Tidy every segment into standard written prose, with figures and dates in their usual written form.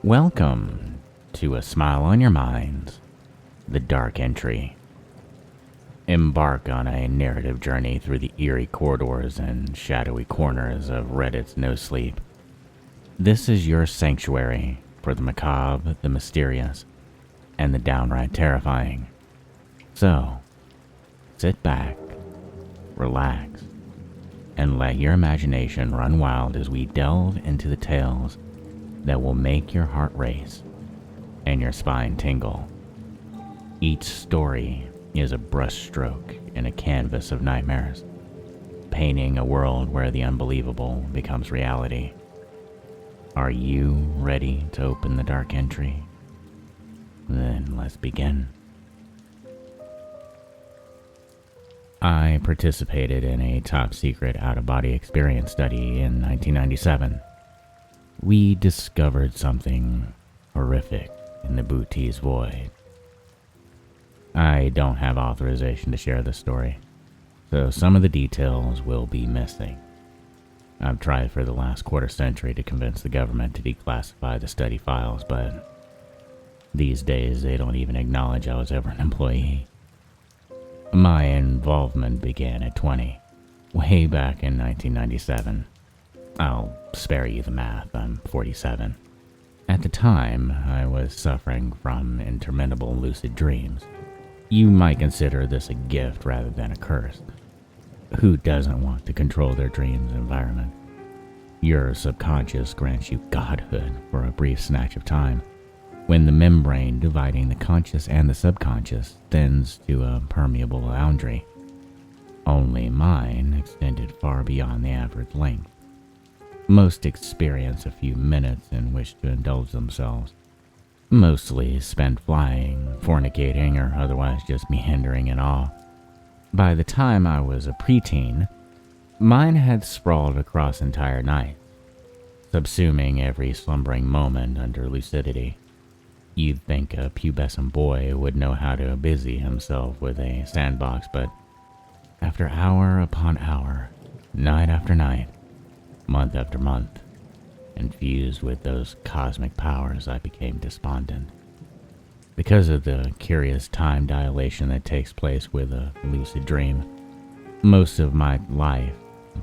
Welcome to A Smile on Your Mind, the Dark Entry. Embark on a narrative journey through the eerie corridors and shadowy corners of Reddit's No Sleep. This is your sanctuary for the macabre, the mysterious, and the downright terrifying. So, sit back, relax, and let your imagination run wild as we delve into the tales that will make your heart race and your spine tingle. Each story is a brushstroke in a canvas of nightmares, painting a world where the unbelievable becomes reality. Are you ready to open the dark entry? Then let's begin. I participated in a top-secret out-of-body experience study in 1997. We discovered something horrific in the Boötes Void. I don't have authorization to share this story, so some of the details will be missing. I've tried for the last quarter century to convince the government to declassify the study files, but these days they don't even acknowledge I was ever an employee. My involvement began at 20, way back in 1997. I'll spare you the math, I'm 47. At the time, I was suffering from interminable lucid dreams. You might consider this a gift rather than a curse. Who doesn't want to control their dreams' environment? Your subconscious grants you godhood for a brief snatch of time, when the membrane dividing the conscious and the subconscious thins to a permeable boundary. Only mine extended far beyond the average length. Most experience a few minutes in which to indulge themselves, mostly spent flying, fornicating, or otherwise just meandering in awe. By the time I was a preteen, mine had sprawled across entire nights, subsuming every slumbering moment under lucidity. You'd think a pubescent boy would know how to busy himself with a sandbox, but after hour upon hour, night after night, month after month, infused with those cosmic powers, I became despondent. Because of the curious time dilation that takes place with a lucid dream, most of my life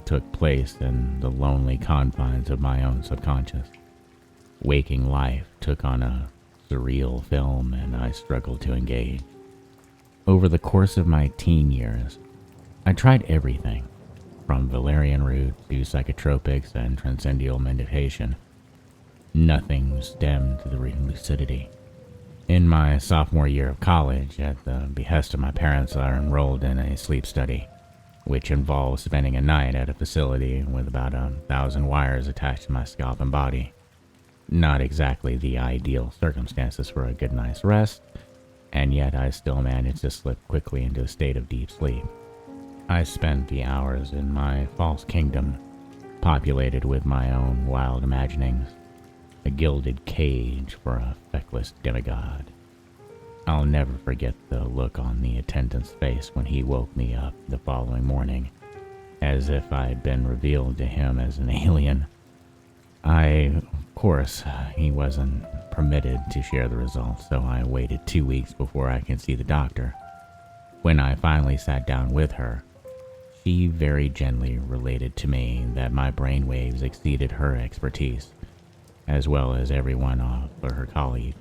took place in the lonely confines of my own subconscious. Waking life took on a surreal film, and I struggled to engage. Over the course of my teen years, I tried everything, from valerian root to psychotropics and transcendental meditation. Nothing stemmed the lucidity. In my sophomore year of college, at the behest of my parents, I enrolled in a sleep study, which involved spending a night at a facility with about 1,000 wires attached to my scalp and body. Not exactly the ideal circumstances for a good night's rest, and yet I still managed to slip quickly into a state of deep sleep. I spent the hours in my false kingdom, populated with my own wild imaginings, a gilded cage for a feckless demigod. I'll never forget the look on the attendant's face when he woke me up the following morning, as if I had been revealed to him as an alien. Of course, he wasn't permitted to share the results, so I waited 2 weeks before I could see the doctor. When I finally sat down with her, she very gently related to me that my brainwaves exceeded her expertise, as well as everyone of her colleagues.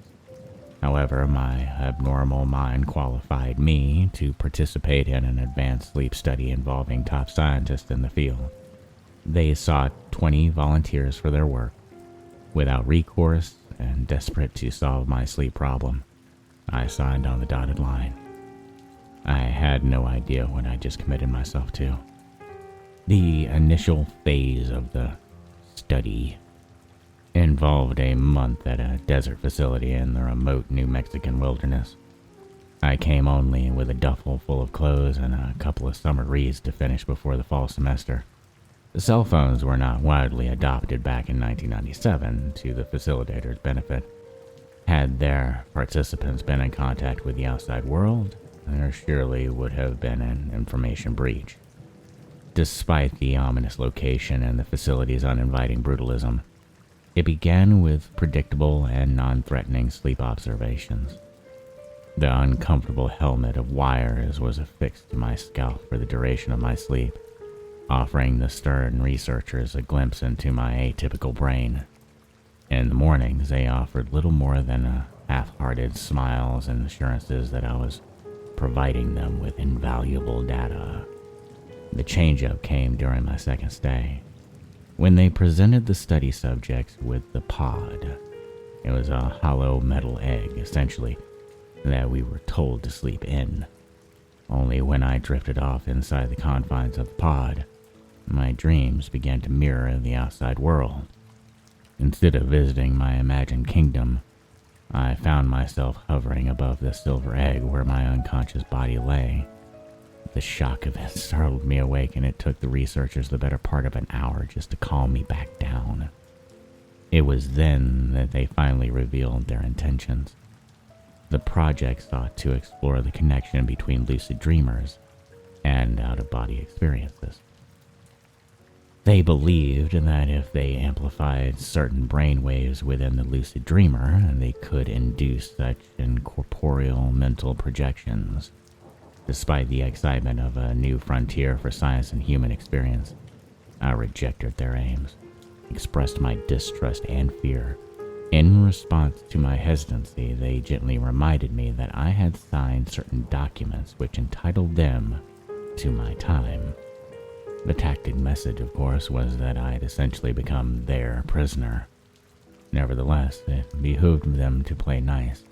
However, my abnormal mind qualified me to participate in an advanced sleep study involving top scientists in the field. They sought 20 volunteers for their work. Without recourse and desperate to solve my sleep problem, I signed on the dotted line. I had no idea what I just committed myself to. The initial phase of the study involved a month at a desert facility in the remote New Mexican wilderness. I came only with a duffel full of clothes and a couple of summer reads to finish before the fall semester. The cell phones were not widely adopted back in 1997 to the facilitator's benefit. Had their participants been in contact with the outside world, there surely would have been an information breach. Despite the ominous location and the facility's uninviting brutalism, It began with predictable and non-threatening sleep observations. The uncomfortable helmet of wires was affixed to my scalp for the duration of my sleep, offering the stern researchers a glimpse into my atypical brain. In the mornings, they offered little more than half-hearted smiles and assurances that I was providing them with invaluable data. The change-up came during my second stay, when they presented the study subjects with the pod. It was a hollow metal egg, essentially, that we were told to sleep in. Only when I drifted off inside the confines of the pod, my dreams began to mirror the outside world. Instead of visiting my imagined kingdom, I found myself hovering above the silver egg where my unconscious body lay. The shock of it startled me awake, and it took the researchers the better part of an hour just to calm me back down. It was then that they finally revealed their intentions. The project sought to explore the connection between lucid dreamers and out-of-body experiences. They believed that if they amplified certain brainwaves within the lucid dreamer, they could induce such incorporeal mental projections. Despite the excitement of a new frontier for science and human experience, I rejected their aims, expressed my distrust and fear. In response to my hesitancy, they gently reminded me that I had signed certain documents which entitled them to my time. The tacit message, of course, was that I had essentially become their prisoner. Nevertheless, it behooved them to play nice.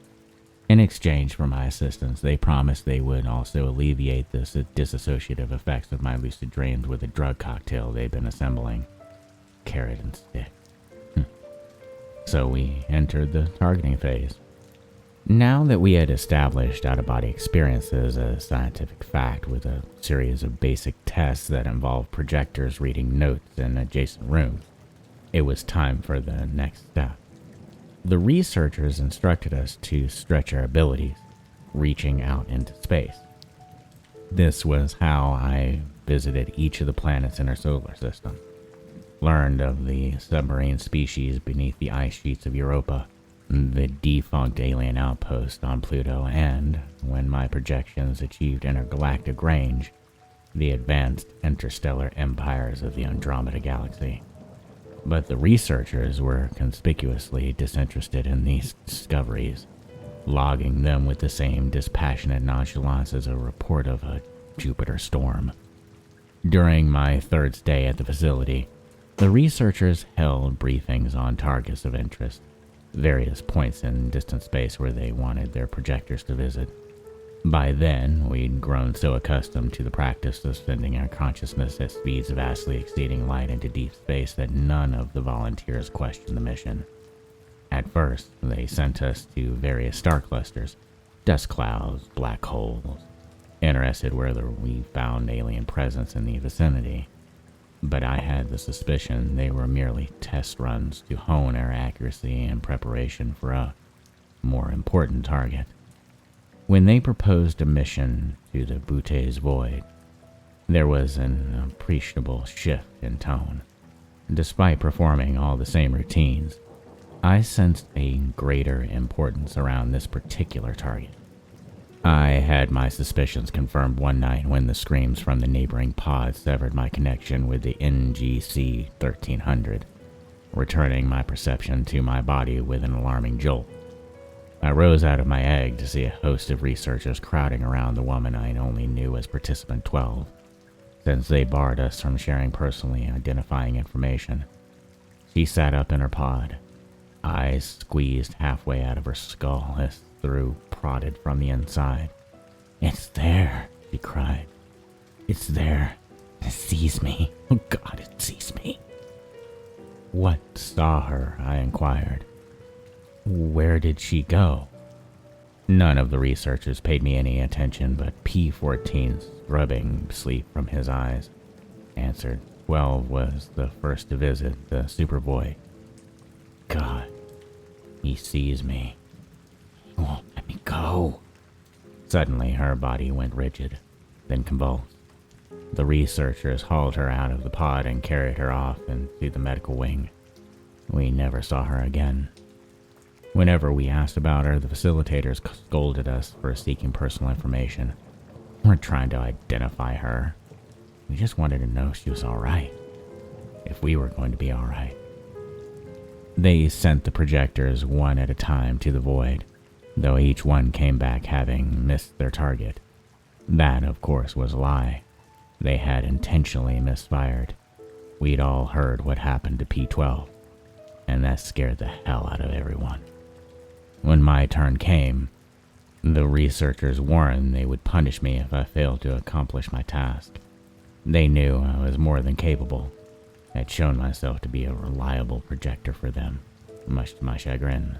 In exchange for my assistance, they promised they would also alleviate the dissociative effects of my lucid dreams with a drug cocktail they'd been assembling. Carrot and stick. So we entered the targeting phase. Now that we had established out-of-body experiences as a scientific fact with a series of basic tests that involved projectors reading notes in adjacent rooms, it was time for the next step. The researchers instructed us to stretch our abilities, reaching out into space. This was how I visited each of the planets in our solar system, learned of the submarine species beneath the ice sheets of Europa, the defunct alien outpost on Pluto, and, when my projections achieved intergalactic range, the advanced interstellar empires of the Andromeda Galaxy. But the researchers were conspicuously disinterested in these discoveries, logging them with the same dispassionate nonchalance as a report of a Jupiter storm. During my third stay at the facility, the researchers held briefings on targets of interest, various points in distant space where they wanted their projectors to visit. By then, we'd grown so accustomed to the practice of sending our consciousness at speeds vastly exceeding light into deep space that none of the volunteers questioned the mission. At first, they sent us to various star clusters, dust clouds, black holes, interested whether we found alien presence in the vicinity. But I had the suspicion they were merely test runs to hone our accuracy in preparation for a more important target. When they proposed a mission to the Boötes Void, there was an appreciable shift in tone. Despite performing all the same routines, I sensed a greater importance around this particular target. I had my suspicions confirmed one night when the screams from the neighboring pod severed my connection with the NGC 1300, returning my perception to my body with an alarming jolt. I rose out of my egg to see a host of researchers crowding around the woman I only knew as Participant 12, since they barred us from sharing personally identifying information. She sat up in her pod, eyes squeezed halfway out of her skull as through prodded from the inside. "It's there," she cried. "It's there. It sees me. Oh God, it sees me." "What saw her?" I inquired. "Where did she go?" None of the researchers paid me any attention, but P-14, rubbing sleep from his eyes, answered. 12 was the first to visit the super void. God, he sees me. He won't let me go. Suddenly, her body went rigid, then convulsed. The researchers hauled her out of the pod and carried her off into the medical wing. We never saw her again. Whenever we asked about her, the facilitators scolded us for seeking personal information. We weren't trying to identify her. We just wanted to know she was alright. If we were going to be alright. They sent the projectors one at a time to the void, though each one came back having missed their target. That, of course, was a lie. They had intentionally misfired. We'd all heard what happened to P-12, and that scared the hell out of everyone. When my turn came, the researchers warned they would punish me if I failed to accomplish my task. They knew I was more than capable. Had shown myself to be a reliable projector for them, much to my chagrin.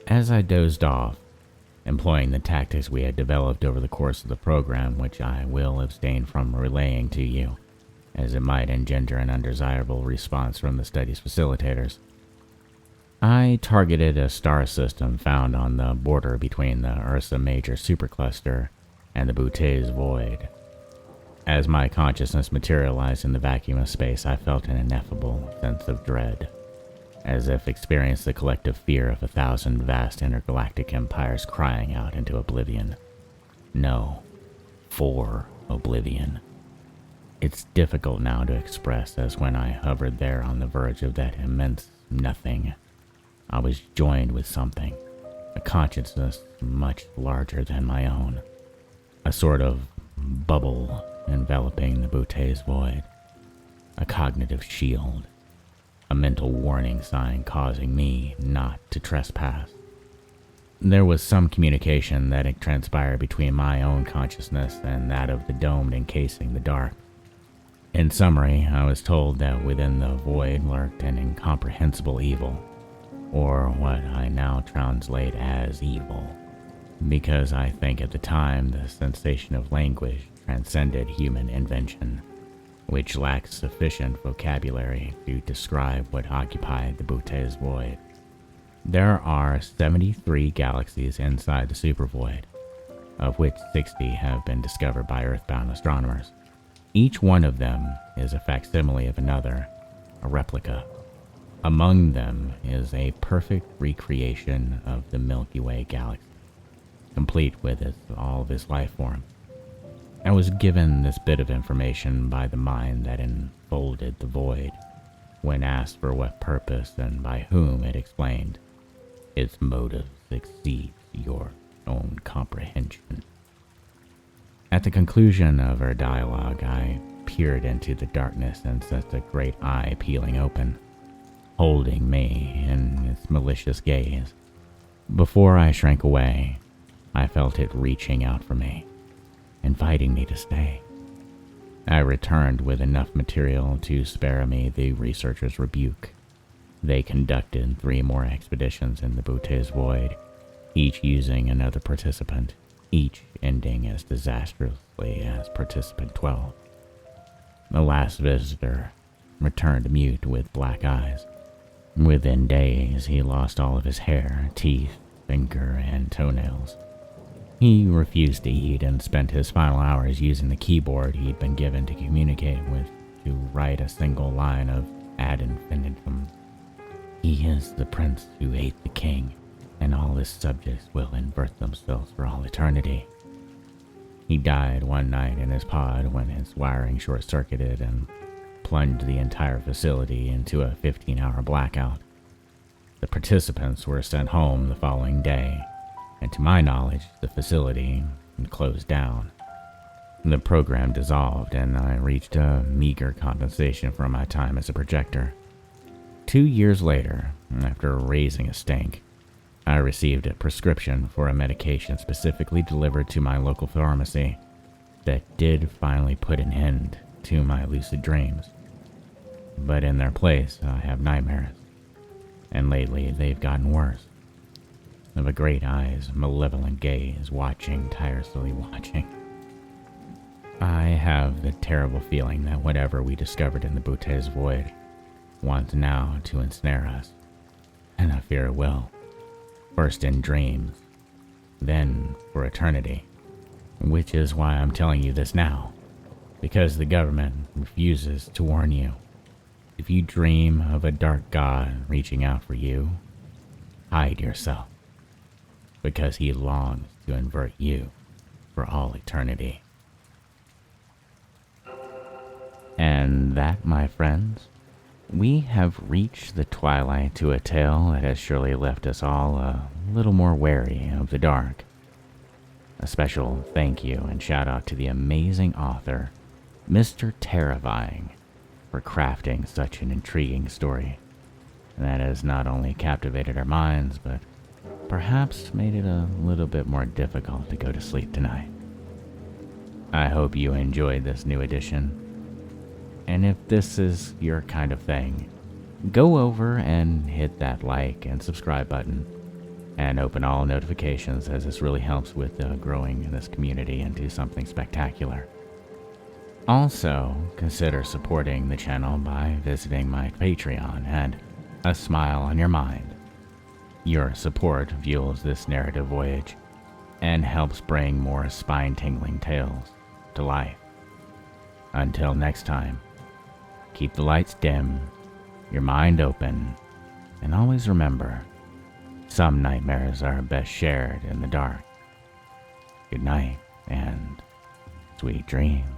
As I dozed off, employing the tactics we had developed over the course of the program, which I will abstain from relaying to you, as it might engender an undesirable response from the study's facilitators, I targeted a star system found on the border between the Ursa Major supercluster and the Boötes Void. As my consciousness materialized in the vacuum of space, I felt an ineffable sense of dread, as if experienced the collective fear of 1,000 vast intergalactic empires crying out into oblivion. No, for oblivion. It's difficult now to express, as when I hovered there on the verge of that immense nothing, I was joined with something, a consciousness much larger than my own, a sort of bubble enveloping the Boötes Void, a cognitive shield, a mental warning sign causing me not to trespass. There was some communication that had transpired between my own consciousness and that of the domed encasing the dark. In summary, I was told that within the void lurked an incomprehensible evil, or what I now translate as evil, because I think at the time the sensation of language transcended human invention, which lacks sufficient vocabulary to describe what occupied the Boötes Void. There are 73 galaxies inside the supervoid, of which 60 have been discovered by Earthbound astronomers. Each one of them is a facsimile of another, a replica. Among them is a perfect recreation of the Milky Way galaxy, complete with all of its life form. I was given this bit of information by the mind that enfolded the void. When asked for what purpose and by whom, it explained, its motives exceed your own comprehension. At the conclusion of her dialogue, I peered into the darkness and sensed a great eye peeling open, holding me in its malicious gaze. Before I shrank away, I felt it reaching out for me, inviting me to stay. I returned with enough material to spare me the researchers' rebuke. They conducted 3 more expeditions in the Boötes Void, each using another participant, each ending as disastrously as Participant 12. The last visitor returned mute with black eyes. Within days, he lost all of his hair, teeth, finger, and toenails. He refused to eat and spent his final hours using the keyboard he'd been given to communicate with to write a single line of ad infinitum. He is the prince who ate the king, and all his subjects will invert themselves for all eternity. He died one night in his pod when his wiring short-circuited and plunged the entire facility into a 15-hour blackout. The participants were sent home the following day, and to my knowledge, the facility closed down. The program dissolved, and I reached a meager compensation for my time as a projector. 2 years later, after raising a stink, I received a prescription for a medication specifically delivered to my local pharmacy that did finally put an end to my lucid dreams. But in their place, I have nightmares, and lately they've gotten worse. Of a great eye's malevolent gaze, tirelessly watching. I have the terrible feeling that whatever we discovered in the Boötes Void wants now to ensnare us, and I fear it will. First in dreams, then for eternity. Which is why I'm telling you this now, because the government refuses to warn you. If you dream of a dark god reaching out for you, hide yourself, because he longs to invert you for all eternity. And that, my friends, we have reached the twilight to a tale that has surely left us all a little more wary of the dark. A special thank you and shout out to the amazing author, Mr. Terrifying, for crafting such an intriguing story that has not only captivated our minds, but perhaps made it a little bit more difficult to go to sleep tonight. I hope you enjoyed this new edition. And if this is your kind of thing, go over and hit that like and subscribe button and open all notifications, as this really helps with growing this community into something spectacular. Also, consider supporting the channel by visiting my Patreon at ASmileonYourMind. Your support fuels this narrative voyage and helps bring more spine-tingling tales to life. Until next time, keep the lights dim, your mind open, and always remember, some nightmares are best shared in the dark. Good night and sweet dreams.